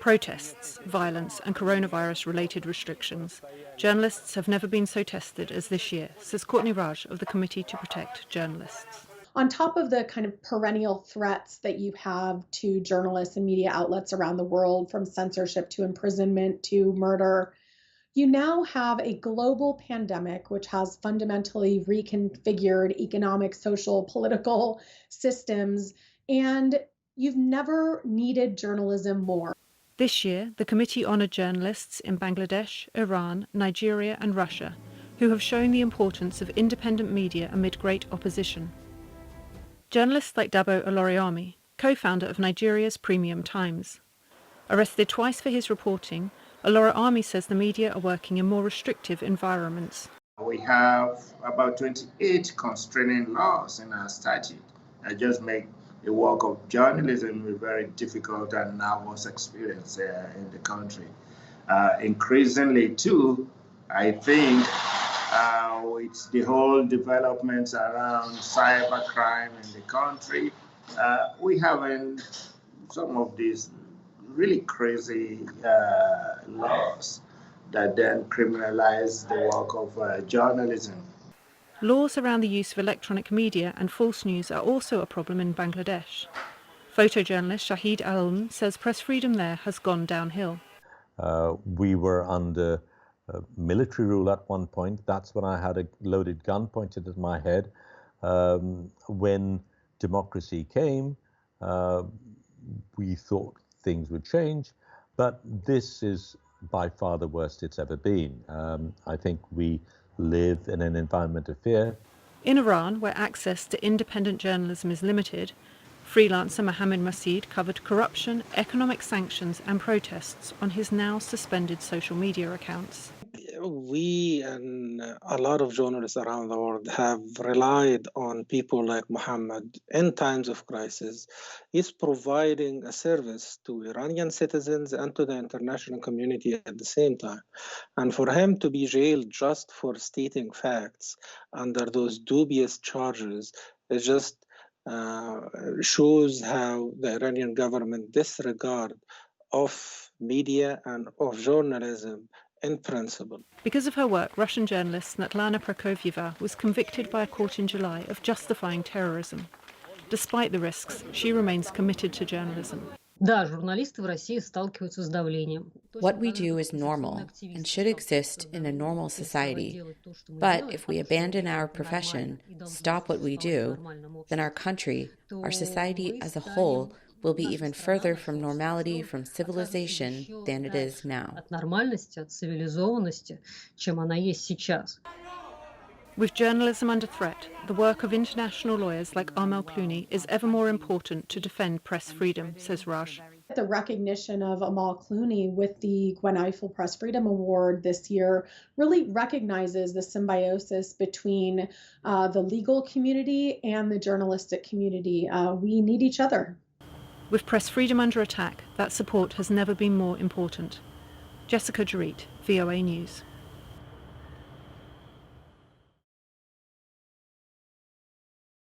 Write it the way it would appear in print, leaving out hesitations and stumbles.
Protests, violence and coronavirus-related restrictions. Journalists have never been so tested as this year, says Courtney Radsch of the Committee to Protect Journalists. On top of the kind of perennial threats that you have to journalists and media outlets around the world, from censorship to imprisonment to murder, you now have a global pandemic which has fundamentally reconfigured economic, social, political systems, and you've never needed journalism more. This year, the committee honoured journalists in Bangladesh, Iran, Nigeria and Russia, who have shown the importance of independent media amid great opposition. Journalists like Dabo Oloriami, co-founder of Nigeria's Premium Times. Arrested twice for his reporting, Oloriami says the media are working in more restrictive environments. We have about 28 constraining laws in our statute that just make the work of journalism a very difficult and nervous experience in the country. Increasingly, too, I think with the whole developments around cybercrime in the country, we have some of these really crazy laws that then criminalize the work of journalism. Laws around the use of electronic media and false news are also a problem in Bangladesh. Photojournalist Shahidul says press freedom there has gone downhill. We were under military rule at one point. That's when I had a loaded gun pointed at my head. When democracy came, we thought things would change, but this is by far the worst it's ever been. I think we live in an environment of fear. In Iran, where access to independent journalism is limited, freelancer Mohammed Masid covered corruption, economic sanctions and protests on his now suspended social media accounts. We and a lot of journalists around the world have relied on people like Mohammed in times of crisis. He's providing a service to Iranian citizens and to the international community at the same time. And for him to be jailed just for stating facts under those dubious charges is just shows how the Iranian government disregard of media and of journalism in principle. Because of her work, Russian journalist Svetlana Prokopyeva was convicted by a court in July of justifying terrorism. Despite the risks, she remains committed to journalism. What we do is normal and should exist in a normal society. But if we abandon our profession, stop what we do, then our country, our society as a whole, will be even further from normality, from civilization, than it is now. With journalism under threat, the work of international lawyers like Amal Clooney is ever more important to defend press freedom, says Radsch. The recognition of Amal Clooney with the Gwen Ifill Press Freedom Award this year really recognizes the symbiosis between the legal community and the journalistic community. We need each other. With press freedom under attack, that support has never been more important. Jessica Jerreat, VOA News.